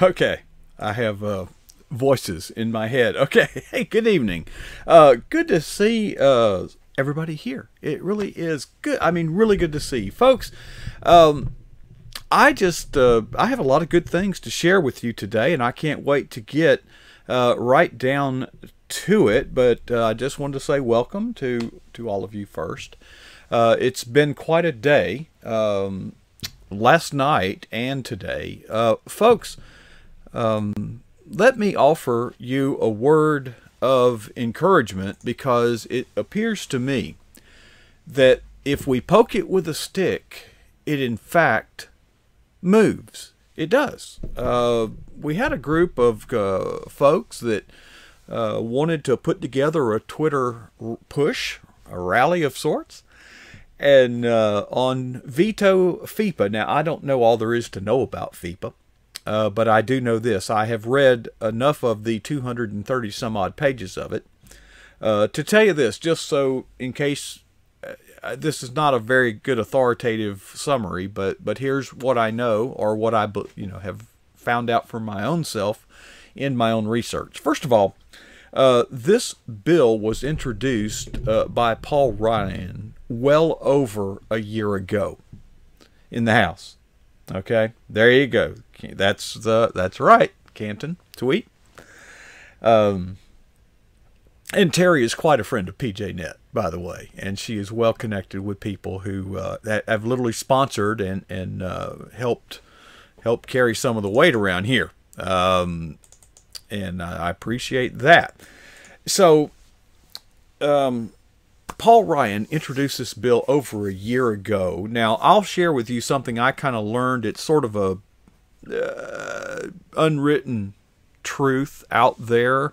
Okay, I have voices in my head. Okay, hey, good evening. Good to see everybody here. It really is good. I mean, really good to see folks. I have a lot of good things to share with you today, and I can't wait to get right down to it. But I just wanted to say welcome to all of you first. It's been quite a day. Last night and today, folks. Let me offer you a word of encouragement, because it appears to me that if we poke it with a stick, it in fact moves. It does. We had a group of folks that wanted to put together a Twitter push, a rally of sorts, and on veto FIPA. Now, I don't know all there is to know about FIPA. But I do know this. I have read enough of the 230 some odd pages of it to tell you this, just so in case this is not a very good authoritative summary, but here's what I know, or what I have found out for my own self in my own research. First of all, this bill was introduced by Paul Ryan well over a year ago in the House. Okay, there you go. That's right, Canton tweet. And Terry is quite a friend of PJNet, by the way, and she is well connected with people who have literally sponsored and helped carry some of the weight around here, and I appreciate that. So, Paul Ryan introduced this bill over a year ago. Now, I'll share with you something I kind of learned. It's sort of a unwritten truth out there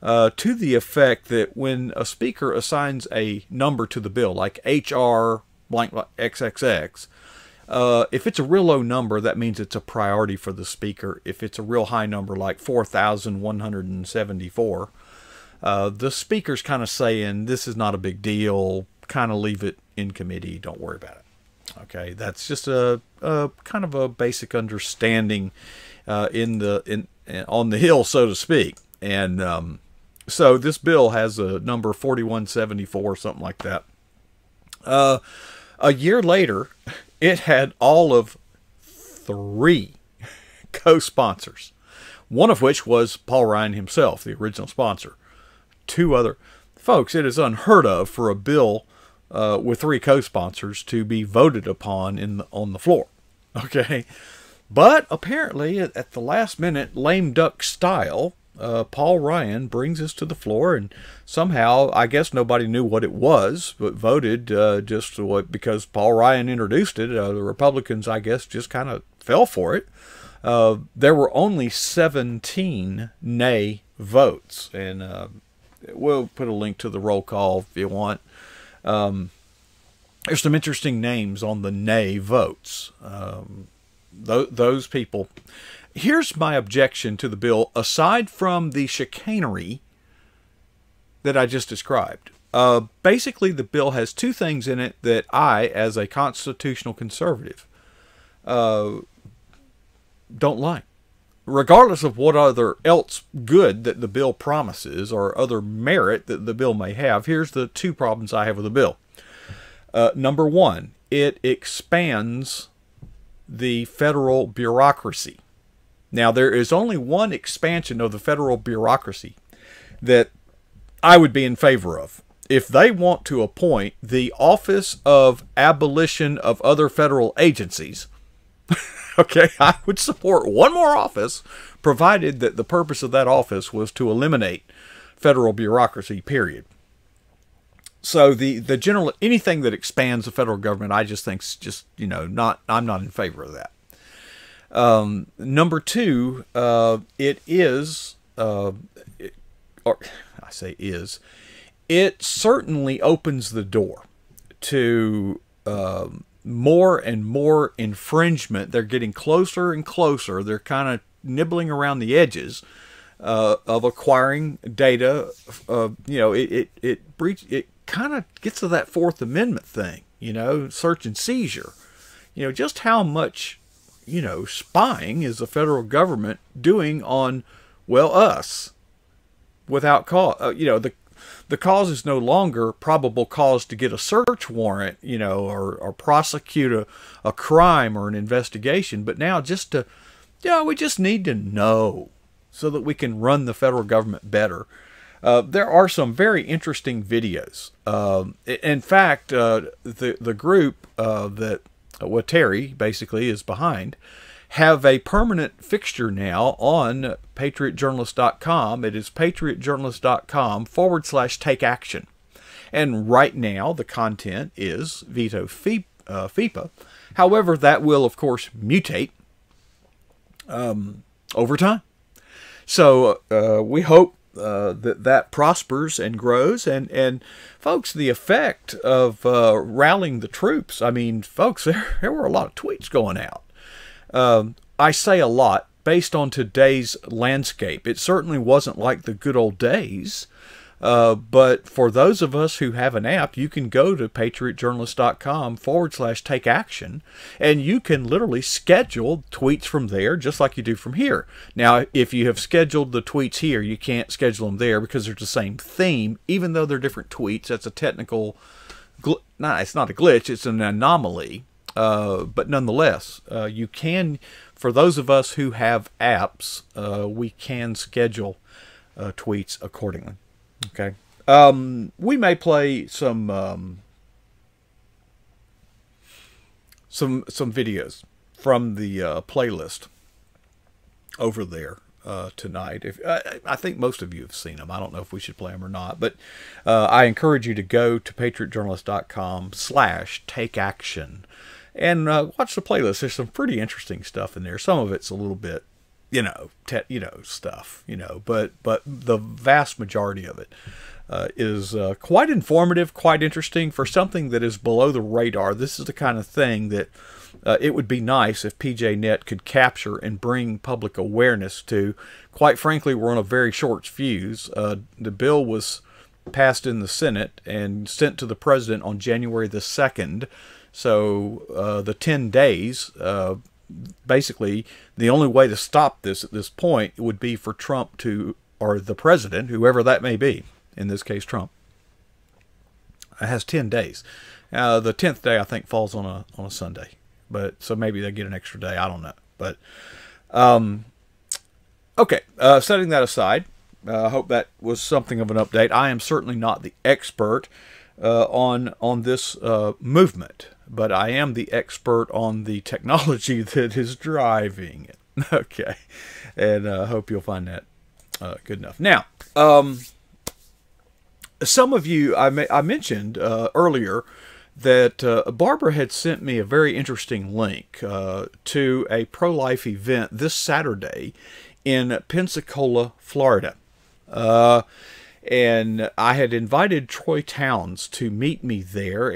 to the effect that when a speaker assigns a number to the bill, like HR blank XXX, if it's a real low number, that means it's a priority for the speaker. If it's a real high number, like 4,174, the speaker's kind of saying, this is not a big deal, kind of leave it in committee, don't worry about it. Okay, that's just a kind of a basic understanding on the Hill, so to speak. And so this bill has a number 4174, something like that. A year later, it had all of 3 co-sponsors, one of which was Paul Ryan himself, the original sponsor. 2 other folks. It is unheard of for a bill with 3 co-sponsors to be voted upon on the floor. Okay, but apparently at the last minute, lame duck style, Paul Ryan brings this to the floor, and somehow, I guess nobody knew what it was, but voted just because Paul Ryan introduced it. The Republicans, I guess, just kind of fell for it. There were only 17 nay votes, and we'll put a link to the roll call if you want. There's some interesting names on the nay votes. Those people. Here's my objection to the bill, aside from the chicanery that I just described. Basically, the bill has 2 things in it that I, as a constitutional conservative, don't like. Regardless of what other else good that the bill promises or other merit that the bill may have, here's the 2 problems I have with the bill. Number 1, it expands the federal bureaucracy. Now, there is only one expansion of the federal bureaucracy that I would be in favor of. If they want to appoint the Office of Abolition of Other Federal Agencies, okay, I would support one more office, provided that the purpose of that office was to eliminate federal bureaucracy, period. So the general, anything that expands the federal government, I just think just, I'm not in favor of that. Number 2, it certainly opens the door to more and more infringement. They're getting closer and closer. They're kind of nibbling around the edges of acquiring data. It kind of gets to that Fourth Amendment thing, search and seizure. Just how much spying is the federal government doing on, well, us without cause. The cause is no longer probable cause to get a search warrant, or prosecute a crime or an investigation, but now just to, we just need to know so that we can run the federal government better. There are some very interesting videos. In fact, the group that what Terry basically is behind have a permanent fixture now on patriotjournalist.com. It is patriotjournalist.com/take action. And right now the content is veto FIPA. However, that will of course mutate over time. So we hope that prospers and grows. And folks, the effect of rallying the troops, I mean, folks, there were a lot of tweets going out. I say a lot based on today's landscape. It certainly wasn't like the good old days. But for those of us who have an app, you can go to patriotjournalist.com/take action, and you can literally schedule tweets from there just like you do from here. Now, if you have scheduled the tweets here, you can't schedule them there because they're the same theme, even though they're different tweets. That's a technical, it's not a glitch, it's an anomaly. But nonetheless, you can, for those of us who have apps, we can schedule tweets accordingly. Okay. We may play some videos from the playlist over there tonight. I think most of you have seen them. I don't know if we should play them or not, but I encourage you to go to patriotjournalist.com/take action and watch the playlist. There's some pretty interesting stuff in there. Some of it's a little bit, stuff, but the vast majority of it is quite informative, quite interesting for something that is below the radar. This is the kind of thing that it would be nice if PJNet could capture and bring public awareness to. Quite frankly, we're on a very short fuse. The bill was passed in the Senate and sent to the president on January the 2nd. So the 10 days, basically, the only way to stop this at this point would be for Trump to, or the president, whoever that may be, in this case Trump, has 10 days. The 10th day, I think, falls on a Sunday, but so maybe they get an extra day. I don't know, but okay. Setting that aside, I hope that was something of an update. I am certainly not the expert on this movement, but I am the expert on the technology that is driving it. Okay, and I hope you'll find that good enough. Now, some of you, I mentioned earlier that Barbara had sent me a very interesting link to a pro-life event this Saturday in Pensacola, Florida. And I had invited Troy Towns to meet me there,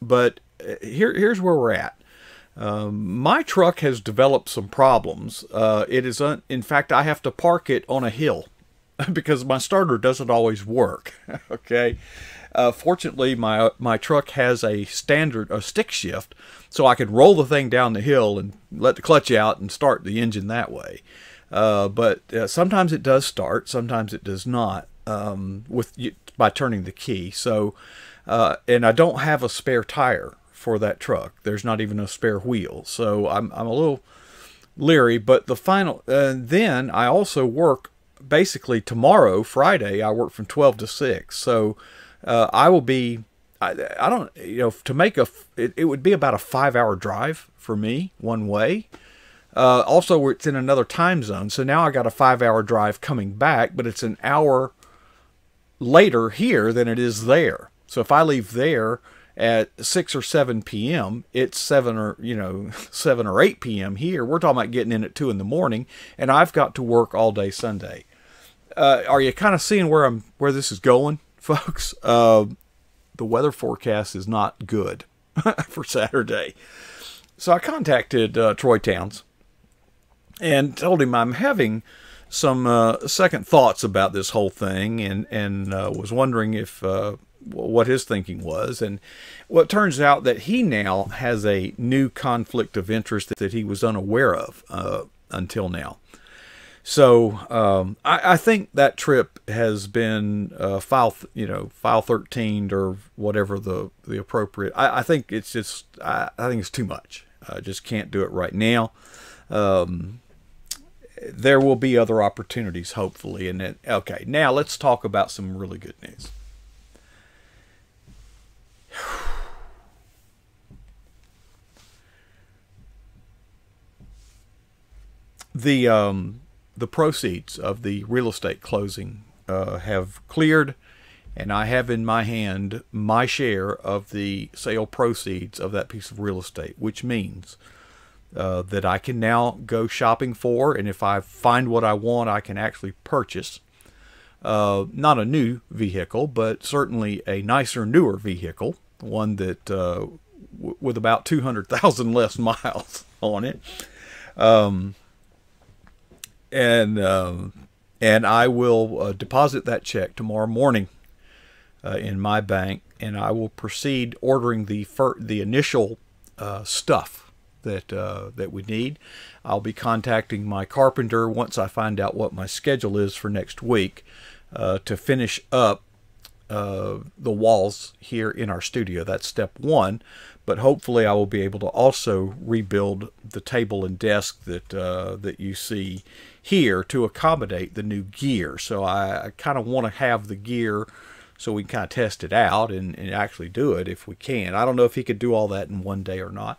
but here's where we're at. My truck has developed some problems. It is, in fact, I have to park it on a hill because my starter doesn't always work. Okay. Fortunately, my truck has a stick shift, so I could roll the thing down the hill and let the clutch out and start the engine that way. But sometimes it does start, sometimes it does not, by turning the key. So, and I don't have a spare tire for that truck. There's not even a spare wheel. So I'm a little leery, but then I also work basically tomorrow, Friday, I work from 12 to 6. So, I will be, I don't, to make it would be about a 5-hour drive for me one way. Also, it's in another time zone, so now I got a 5-hour drive coming back, but it's an hour later here than it is there. So if I leave there at 6 or 7 p.m., it's 7 or 8 p.m. here. We're talking about getting in at 2 in the morning, and I've got to work all day Sunday. Are you kind of seeing where this is going, folks? The weather forecast is not good for Saturday. So I contacted Troy Towns and told him I'm having some second thoughts about this whole thing, and was wondering if what his thinking was. And well, it turns out that he now has a new conflict of interest that he was unaware of until now. So I think that trip has been file 13 or whatever the appropriate. I think it's just I think it's too much. I just can't do it right now. There will be other opportunities, hopefully. And then, okay, now let's talk about some really good news. The proceeds of the real estate closing have cleared, and I have in my hand my share of the sale proceeds of that piece of real estate, which means that I can now go shopping for, and if I find what I want, I can actually purchase not a new vehicle, but certainly a nicer, newer vehicle, one that with about 200,000 less miles on it. And I will deposit that check tomorrow morning in my bank, and I will proceed ordering the initial stuff that we need. I'll be contacting my carpenter once I find out what my schedule is for next week to finish up the walls here in our studio. That's step one. But hopefully I will be able to also rebuild the table and desk that you see here to accommodate the new gear. So I kind of want to have the gear so we can kind of test it out and actually do it if we can. I don't know if he could do all that in one day or not.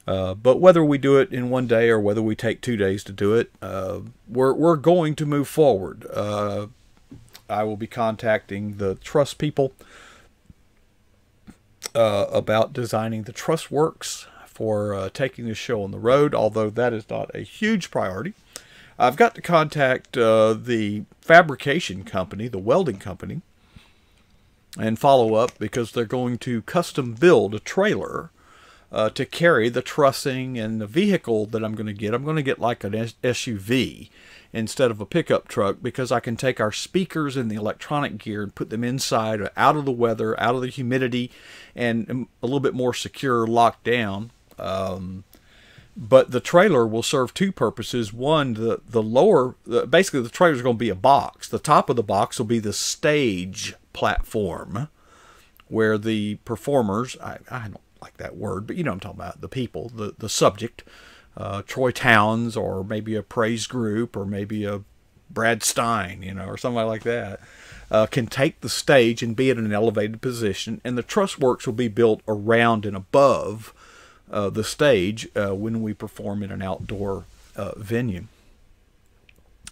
But whether we do it in one day or whether we take 2 days to do it, we're going to move forward. I will be contacting the truss people about designing the truss works for taking this show on the road, although that is not a huge priority. I've got to contact the fabrication company, the welding company, and follow up because they're going to custom build a trailer to carry the trussing and the vehicle that I'm going to get. I'm going to get like an SUV instead of a pickup truck because I can take our speakers and the electronic gear and put them inside, out of the weather, out of the humidity, and a little bit more secure, locked down. But the trailer will serve two purposes. One, basically the trailer is going to be a box. The top of the box will be the stage platform where the performers, I don't like that word, but you know what I'm talking about, the people, the subject, Troy Towns, or maybe a praise group, or maybe a Brad Stein, or somebody like that, can take the stage and be at an elevated position, and the truss works will be built around and above the stage when we perform in an outdoor venue.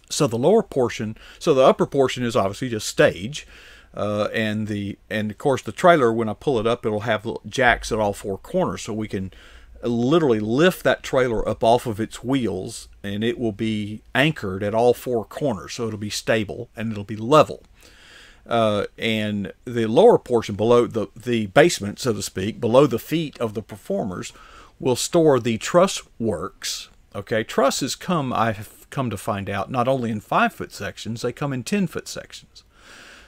So the upper portion is obviously just stage, and of course the trailer, when I pull it up, it'll have jacks at all four corners, so we can literally lift that trailer up off of its wheels, and it will be anchored at all four corners, so it'll be stable and it'll be level. And the lower portion, below the basement, so to speak, below the feet of the performers, will store the truss works. Okay, trusses I have come to find out, not only in 5-foot sections, they come in 10-foot sections.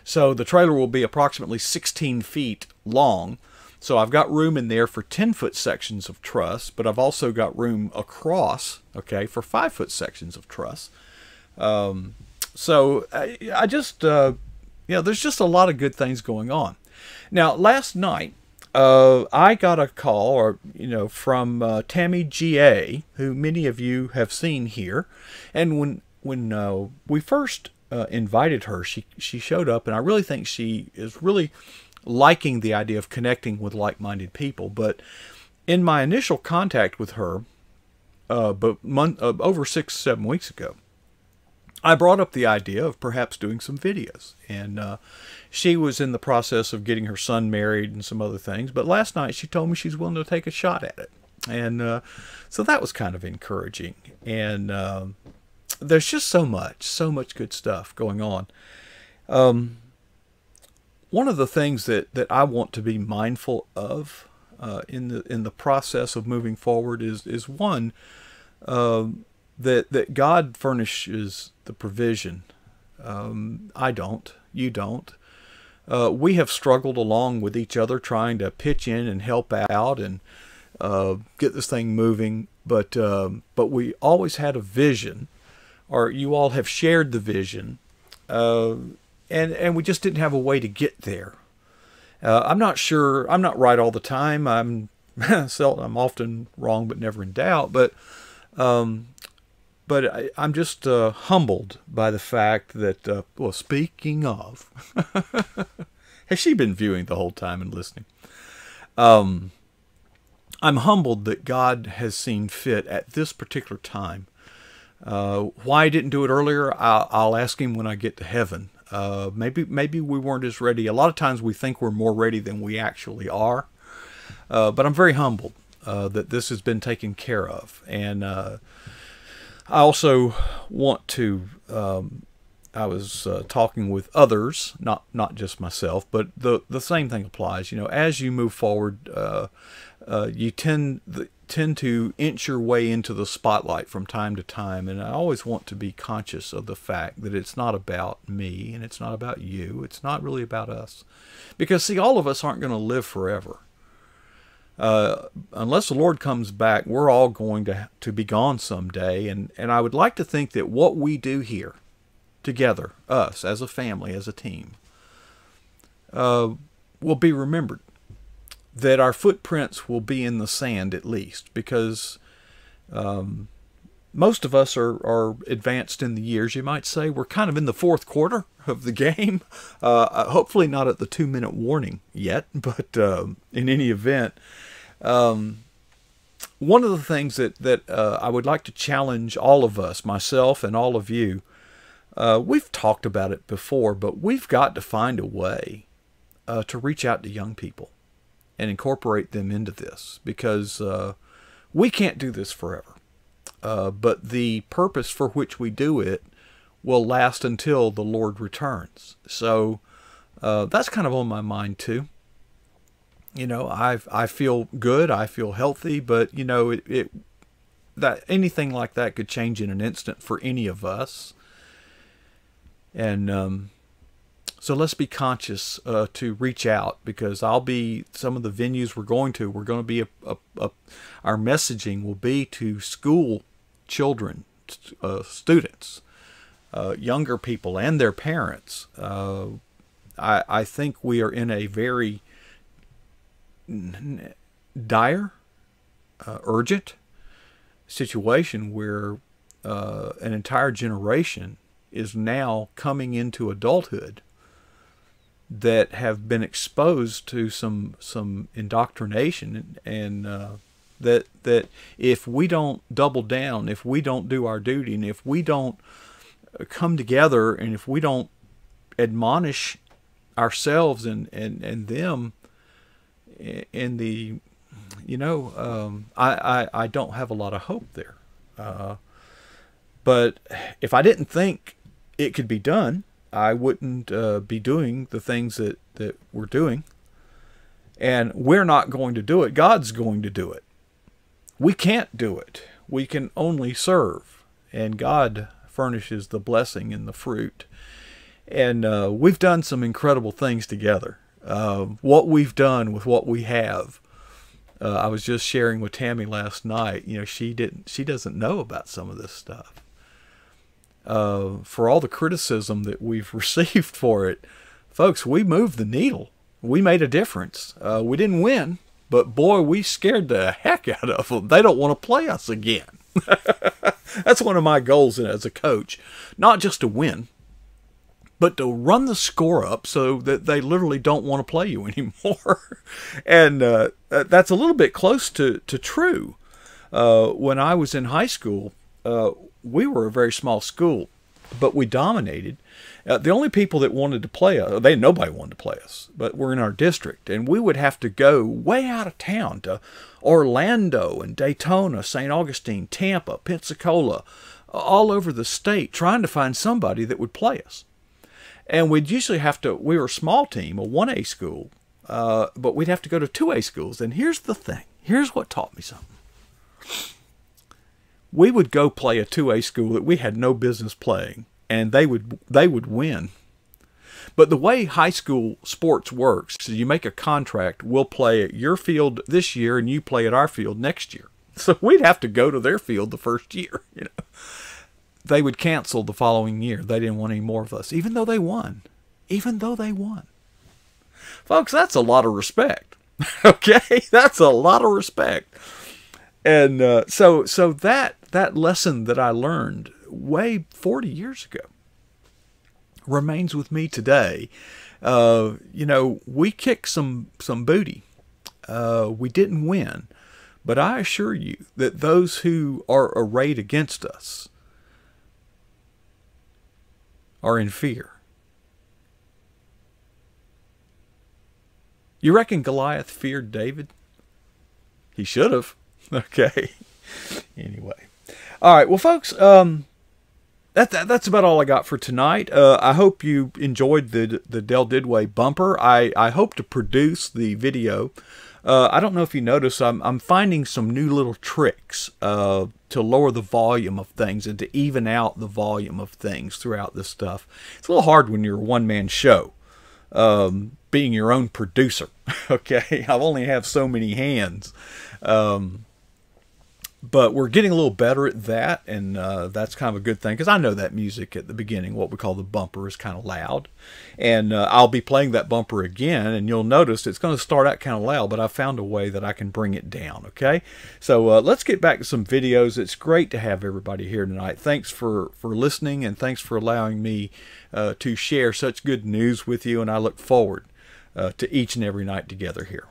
So the trailer will be approximately 16 feet long. So I've got room in there for 10-foot sections of truss, but I've also got room across, okay, for 5-foot sections of truss. So I just, there's just a lot of good things going on. Now, last night, I got a call, from Tammy G.A., who many of you have seen here. And when we first invited her, she showed up, and I really think she is really liking the idea of connecting with like-minded people. But in my initial contact with her, over 6-7 weeks ago, I brought up the idea of perhaps doing some videos. And she was in the process of getting her son married and some other things. But last night she told me she's willing to take a shot at it. And so that was kind of encouraging. And there's just so much good stuff going on. One of the things that I want to be mindful of in the process of moving forward is one, that God furnishes the provision. I don't. You don't. we have struggled along with each other, trying to pitch in and help out and get this thing moving. But we always had a vision, or you all have shared the vision, and we just didn't have a way to get there. I'm not sure. I'm not right all the time. I'm often wrong, but never in doubt. But I'm just humbled by the fact that, well, speaking of, has she been viewing the whole time and listening? I'm humbled that God has seen fit at this particular time. Why I didn't do it earlier, I'll ask him when I get to heaven. Maybe we weren't as ready. A lot of times we think we're more ready than we actually are. But I'm very humbled that this has been taken care of. And I also want to, I was talking with others, not just myself, but the same thing applies. You know, as you move forward, you tend to inch your way into the spotlight from time to time. And I always want to be conscious of the fact that it's not about me and it's not about you. It's not really about us. Because, see, all of us aren't going to live forever. Unless the Lord comes back, we're all going to be gone someday. And I would like to think that what we do here together, us as a family, as a team, will be remembered. That our footprints will be in the sand at least, because most of us are advanced in the years, you might say. We're kind of in the fourth quarter of the game. Hopefully not at the 2-minute warning yet, but in any event, one of the things that I would like to challenge all of us, myself and all of you, we've talked about it before, but we've got to find a way to reach out to young people and incorporate them into this, because we can't do this forever. But the purpose for which we do it will last until the Lord returns. So that's kind of on my mind too. You know, I feel good, I feel healthy, but you know, that anything like that could change in an instant for any of us. And so let's be conscious to reach out, because some of the venues we're going to be our messaging will be to school children, students, younger people and their parents. I think we are in a very dire, urgent situation where an entire generation is now coming into adulthood that have been exposed to some indoctrination, and that if we don't double down, if we don't do our duty, and if we don't come together, and if we don't admonish ourselves and them in the, you know, I don't have a lot of hope there. But if I didn't think it could be done, I wouldn't be doing the things that we're doing. And we're not going to do it. God's going to do it. We can't do it. We can only serve. And God furnishes the blessing and the fruit. And we've done some incredible things together. What we've done with what we have. I was just sharing with Tammy last night. You know, she doesn't know about some of this stuff. For all the criticism that we've received for it, folks, we moved the needle. We made a difference. We didn't win, but boy, we scared the heck out of them. They don't want to play us again. That's one of my goals as a coach, not just to win, but to run the score up so that they literally don't want to play you anymore. And that's a little bit close to true. When I was in high school, we were a very small school, but we dominated. The only people that wanted to play us, nobody wanted to play us, but we're in our district, and we would have to go way out of town to Orlando and Daytona, St. Augustine, Tampa, Pensacola, all over the state, trying to find somebody that would play us. And we'd usually we were a small team, a 1A school, but we'd have to go to 2A schools. And here's the thing. Here's what taught me something. We would go play a 2A school that we had no business playing, and they would win. But the way high school sports works is you make a contract. We'll play at your field this year, and you play at our field next year. So we'd have to go to their field the first year. They would cancel the following year. They didn't want any more of us, even though they won. Even though they won. Folks, that's a lot of respect. Okay? That's a lot of respect. And so that lesson that I learned way 40 years ago remains with me today. We kicked some booty. We didn't win. But I assure you that those who are arrayed against us are in fear. You reckon Goliath feared David? He should have. Okay. Anyway. All right. Well, folks, that's about all I got for tonight. I hope you enjoyed the Del Didway bumper. I hope to produce the video. I don't know if you notice, I'm finding some new little tricks to lower the volume of things and to even out the volume of things throughout this stuff. It's a little hard when you're a one-man show, being your own producer. Okay, I only have so many hands. But we're getting a little better at that, and that's kind of a good thing, because I know that music at the beginning, what we call the bumper, is kind of loud. And I'll be playing that bumper again, and you'll notice it's going to start out kind of loud, but I found a way that I can bring it down, okay? So let's get back to some videos. It's great to have everybody here tonight. Thanks for listening, and thanks for allowing me to share such good news with you, and I look forward to each and every night together here.